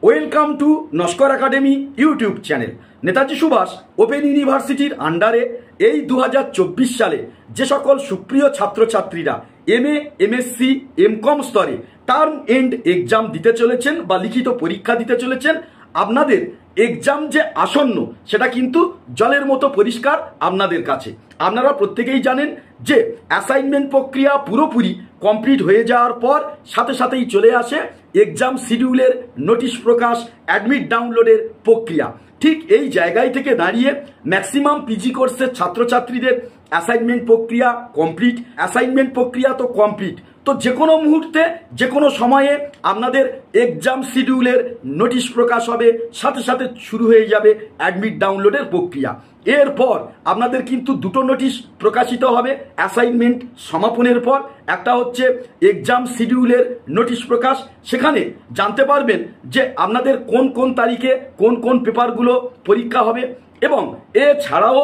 Welcome to Naskar academy YouTube channel. Netaji Subhash open ইউনিভার্সিটির আন্ডারে এই 2024 সালে যে সকল সুপ্রিয় ছাত্রছাত্রীরা এমএ, এমএসসি, এমকম স্তরে টার্ম এন্ড এক্সাম দিতে চলেছেন বা লিখিত পরীক্ষা দিতে চলেছেন, আপনাদের এক্সাম যে আসন্ন সেটা কিন্তু জলের মতো পরিষ্কার আপনাদের কাছে। আপনারা প্রত্যেকেই জানেন যে অ্যাসাইনমেন্ট প্রক্রিয়া পুরোপুরি কমপ্লিট হয়ে যাওয়ার পর সাথে সাথেই চলে আসে এক্সাম শিডিউলের নোটিশ প্রকাশ, অ্যাডমিট ডাউনলোডের প্রক্রিয়া। ঠিক এই জায়গায় থেকে দাঁড়িয়ে ম্যাক্সিমাম পিজি কোর্সের ছাত্রছাত্রীদের অ্যাসাইনমেন্ট প্রক্রিয়া কমপ্লিট। অ্যাসাইনমেন্ট প্রক্রিয়া তো কমপ্লিট, তো যে কোনো মুহূর্তে যে কোনো সময়ে আপনাদের এক্সাম শিডিউলের নোটিশ প্রকাশ হবে, সাথে সাথে শুরু হয়ে যাবে অ্যাডমিট ডাউনলোডের প্রক্রিয়া। এরপর আপনাদের কিন্তু দুটো নোটিশ প্রকাশিত হবে অ্যাসাইনমেন্ট সমাপনের পর। একটা হচ্ছে এক্সাম শিডিউলের নোটিশ প্রকাশ, সেখানে জানতে পারবেন যে আপনাদের কোন কোন তারিখে কোন কোন পেপারগুলো পরীক্ষা হবে, এবং এছাড়াও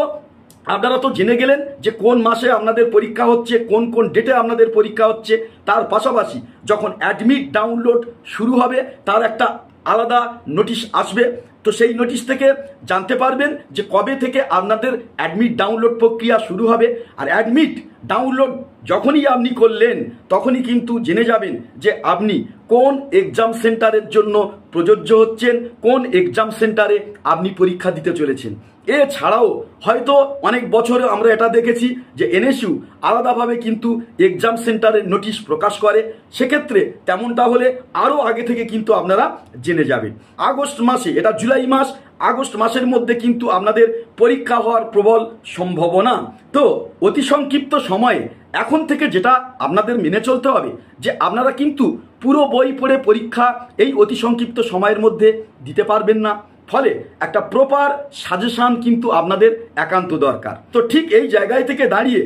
আপনারা তো জেনে গেলেন যে কোন মাসে আপনাদের পরীক্ষা হচ্ছে, কোন কোন ডেটে আপনাদের পরীক্ষা হচ্ছে। তার পাশাপাশি যখন অ্যাডমিট ডাউনলোড শুরু হবে তার একটা আলাদা নোটিশ আসবে, তো সেই নোটিশ থেকে জানতে পারবেন যে কবে থেকে আপনাদের অ্যাডমিট ডাউনলোড প্রক্রিয়া শুরু হবে। আর অ্যাডমিট ডাউনলোড যখনই আপনি করলেন তখনই কিন্তু জেনে যাবেন যে আপনি কোন এক্সাম সেন্টারের জন্য প্রযোজ্য হচ্ছেন, কোন এক্সাম সেন্টারে আপনি পরীক্ষা দিতে চলেছেন। এছাড়াও হয়তো অনেক বছরে আমরা এটা দেখেছি যে এনএসইউ আলাদাভাবে কিন্তু এক্সাম সেন্টারের নোটিশ প্রকাশ করে, সেক্ষেত্রে তেমনটা হলে আরও আগে থেকে কিন্তু আপনারা জেনে যাবেন। আগস্ট মাসে, এটা জুলাই মাস, আগস্ট মাসের মধ্যে কিন্তু আপনাদের পরীক্ষা হওয়ার প্রবল সম্ভাবনা। তো অতি সংক্ষিপ্ত সময়ে এখন থেকে যেটা আপনাদের মেনে চলতে হবে যে আপনারা কিন্তু পুরো বই পড়ে পরীক্ষা এই অতি সংক্ষিপ্ত সময়ের মধ্যে দিতে পারবেন না, ফলে একটা প্রপার সাজেশন কিন্তু আপনাদের একান্ত দরকার। তো ঠিক এই জায়গায় থেকে দাঁড়িয়ে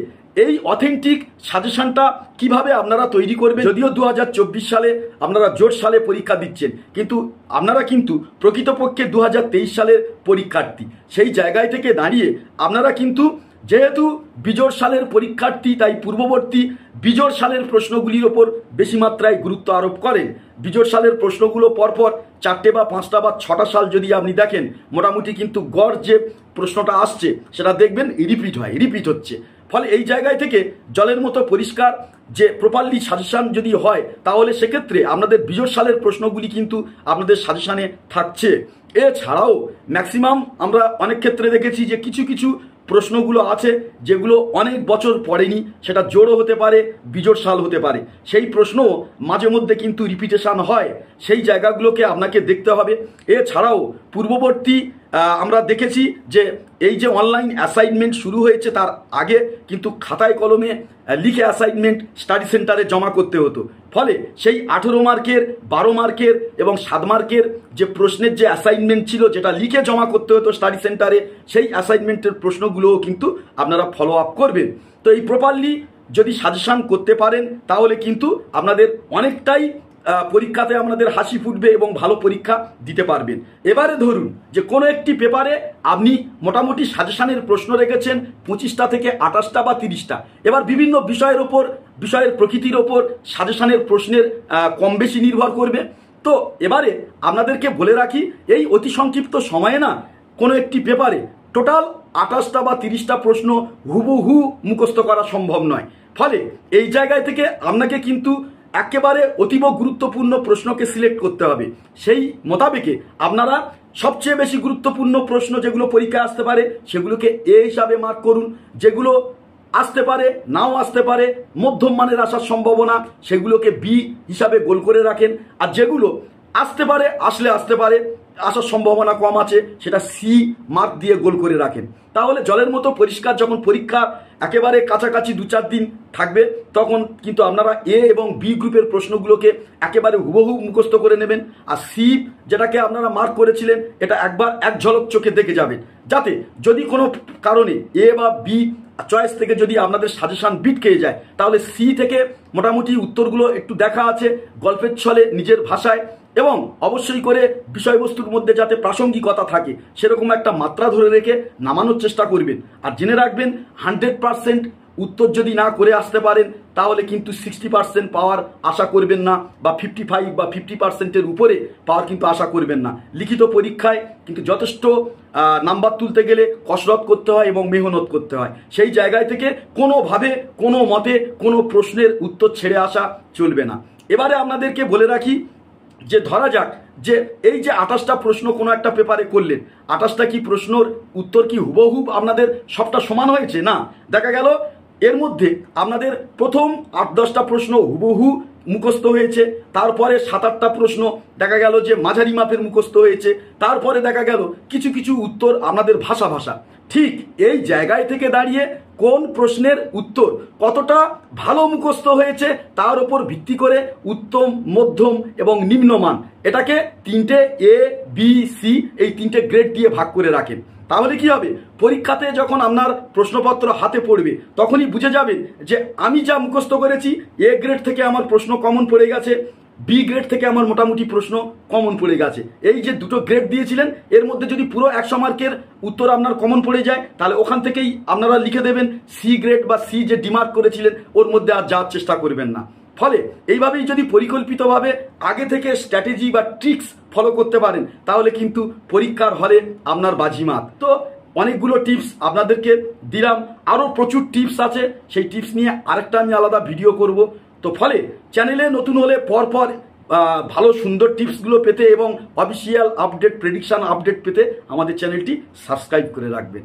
এই অথেন্টিক সাজেশনটা কিভাবে আপনারা তৈরি করবেন, যদিও 2024 সালে আপনারা জোট সালে পরীক্ষা দিচ্ছেন, কিন্তু আপনারা কিন্তু প্রকৃতপক্ষে 2023 সালের পরীক্ষার্থী। সেই জায়গায় থেকে দাঁড়িয়ে আপনারা কিন্তু যেহেতু বিজোড় সালের পরীক্ষার্থী, তাই পূর্ববর্তী বিজোড় সালের প্রশ্নগুলির ওপর বেশি মাত্রায় গুরুত্ব আরোপ করেন। বিজোড় সালের প্রশ্নগুলো পরপর 4টে বা 5টা বা 6টা সাল যদি আপনি দেখেন, মোটামুটি কিন্তু গড় যে প্রশ্নটা আসছে সেটা দেখবেন রিপিট হচ্ছে। ফলে এই জায়গায় থেকে জলের মতো পরিষ্কার যে প্রপারলি সাজেশন যদি হয়, তাহলে সেক্ষেত্রে আপনাদের বিজোড় সালের প্রশ্নগুলি কিন্তু আপনাদের সাজেশনে থাকছে। এছাড়াও ম্যাক্সিমাম আমরা অনেক ক্ষেত্রে দেখেছি যে কিছু কিছু প্রশ্নগুলো আছে যেগুলো অনেক বছর পড়েনি, সেটা জোড়ও হতে পারে, বিজোড় সাল হতে পারে, সেই প্রশ্নও মাঝে মধ্যে কিন্তু রিপিটেশন হয়, সেই জায়গাগুলোকে আপনাকে দেখতে হবে। এছাড়াও পূর্ববর্তী আমরা দেখেছি যে এই যে অনলাইন অ্যাসাইনমেন্ট শুরু হয়েছে তার আগে কিন্তু খাতায় কলমে লিখে অ্যাসাইনমেন্ট স্টাডি সেন্টারে জমা করতে হতো, ফলে সেই 18 মার্কের, 12 মার্কের এবং 7 মার্কের যে প্রশ্নের যে অ্যাসাইনমেন্ট ছিল যেটা লিখে জমা করতে হতো স্টাডি সেন্টারে, সেই অ্যাসাইনমেন্টের প্রশ্নগুলোও কিন্তু আপনারা ফলো আপ করবেন। তো এই প্রপারলি যদি সাজেশন করতে পারেন তাহলে কিন্তু আপনাদের অনেকটাই পরীক্ষাতে আপনাদের হাসি ফুটবে এবং ভালো পরীক্ষা দিতে পারবেন। এবারে ধরুন যে কোনো একটি পেপারে আপনি মোটামুটি সাজেশনের প্রশ্ন রেখেছেন 25টা থেকে 28টা বা 30টা। এবার বিভিন্ন বিষয়ের ওপর, বিষয়ের প্রকৃতির ওপর সাজেশনের প্রশ্নের কম বেশি নির্ভর করবে। তো এবারে আপনাদেরকে বলে রাখি, এই অতি সংক্ষিপ্ত সময়ে না কোনো একটি পেপারে টোটাল 28টা বা 30টা প্রশ্ন হুবহু মুখস্থ করা সম্ভব নয়। ফলে এই জায়গায় থেকে আপনাকে কিন্তু একেবারে অতীব গুরুত্বপূর্ণ প্রশ্নকে সিলেক্ট করতে হবে। সেই মোতাবেকে আপনারা সবচেয়ে বেশি গুরুত্বপূর্ণ প্রশ্ন যেগুলো পরীক্ষায় আসতে পারে সেগুলোকে এ হিসাবে মার্ক করুন, যেগুলো আসতে পারে নাও আসতে পারে, মধ্যম মানের আসার সম্ভাবনা, সেগুলোকে বি হিসাবে গোল করে রাখেন। আর যেগুলো আসতে পারে, আসতে পারে, আসার সম্ভাবনা কম আছে, সেটা সি মার্ক দিয়ে গোল করে রাখেন। তাহলে জলের মতো পরিষ্কার যখন পরীক্ষা একেবারে কাছাকাছি 2-4 দিন থাকবে, তখন কিন্তু আপনারা এ এবং বি গ্রুপের প্রশ্নগুলোকে একেবারে হুবহু মুখস্থ করে নেবেন। আর সি যেটাকে আপনারা মার্ক করেছিলেন এটা একবার এক ঝলক চোখে দেখে যাবেন, যাতে যদি কোনো কারণে এ বা বি চয়েস থেকে যদি আপনাদের সাজেশন বিট খেয়ে যায়, তাহলে সি থেকে মোটামুটি উত্তরগুলো একটু দেখা আছে গল্পের ছলে নিজের ভাষায়, এবং অবশ্যই করে বিষয়বস্তুর মধ্যে যাতে প্রাসঙ্গিকতা থাকে সেরকম একটা মাত্রা ধরে রেখে নামানোর চেষ্টা করবেন। আর জেনে রাখবেন 100% উত্তর যদি না করে আসতে পারেন তাহলে কিন্তু 60% পাওয়ার আশা করবেন না, বা 55 বা 50%-এর উপরে পাওয়ার কিন্তু আশা করবেন না। লিখিত পরীক্ষায় কিন্তু যথেষ্ট নাম্বার তুলতে গেলে কসরত করতে হয় এবং মেহনত করতে হয়। সেই জায়গায় থেকে কোনোভাবে কোনো মতে কোনো প্রশ্নের উত্তর ছেড়ে আসা চলবে না। এবারে আপনাদেরকে বলে রাখি যে ধরা যাক যে এই যে 28টা প্রশ্ন কোনো একটা পেপারে করলেন, 28টা কি প্রশ্নর উত্তর কি হুবহুব আপনাদের সবটা সমান হয়েছে? না, দেখা গেল এর মধ্যে আপনাদের প্রথম 8-10টা প্রশ্ন হুবহু মুখস্থ হয়েছে, তারপরে 7-8টা প্রশ্ন দেখা গেল যে মাঝারি মাপের মুখস্থ হয়েছে, তারপরে দেখা গেল কিছু কিছু উত্তর আপনাদের ভাষা ভাষা। ঠিক এই জায়গায় থেকে দাঁড়িয়ে কোন প্রশ্নের উত্তর কতটা ভালো মুখস্থ হয়েছে তার উপর ভিত্তি করে উত্তম, মধ্যম এবং নিম্নমান এটাকে 3টে A, B, C এই 3টে গ্রেড দিয়ে ভাগ করে রাখেন। তাহলে কি হবে, পরীক্ষাতে যখন আপনার প্রশ্নপত্র হাতে পড়বে তখনই বুঝে যাবেন যে আমি যা মুখস্থ করেছি A গ্রেড থেকে আমার প্রশ্ন কমন পড়ে গেছে, বি গ্রেড থেকে আমার মোটামুটি প্রশ্ন কমন পড়ে গেছে। এই যে দুটো গ্রেড দিয়েছিলেন এর মধ্যে যদি পুরো 100 মার্কের উত্তর আপনার কমন পড়ে যায় তাহলে ওখান থেকেই আপনারা লিখে দেবেন সি গ্রেড, বা সি যে ডিমার্ক করেছিলেন ওর মধ্যে আর যাওয়ার চেষ্টা করবেন না। ফলে এইভাবেই যদি পরিকল্পিতভাবে আগে থেকে স্ট্র্যাটেজি বা ট্রিক্স ফলো করতে পারেন তাহলে কিন্তু পরীক্ষার হলে আপনার বাজিমাত। তো অনেকগুলো টিপস আপনাদেরকে দিলাম, আরও প্রচুর টিপস আছে, সেই টিপস নিয়ে আরেকটা আমি আলাদা ভিডিও করব। তো ফলে চ্যানেলে নতুন হলে পরপর ভালো সুন্দর টিপসগুলো পেতে এবং অফিসিয়াল আপডেট, প্রেডিকশন আপডেট পেতে আমাদের চ্যানেলটি সাবস্ক্রাইব করে রাখবেন।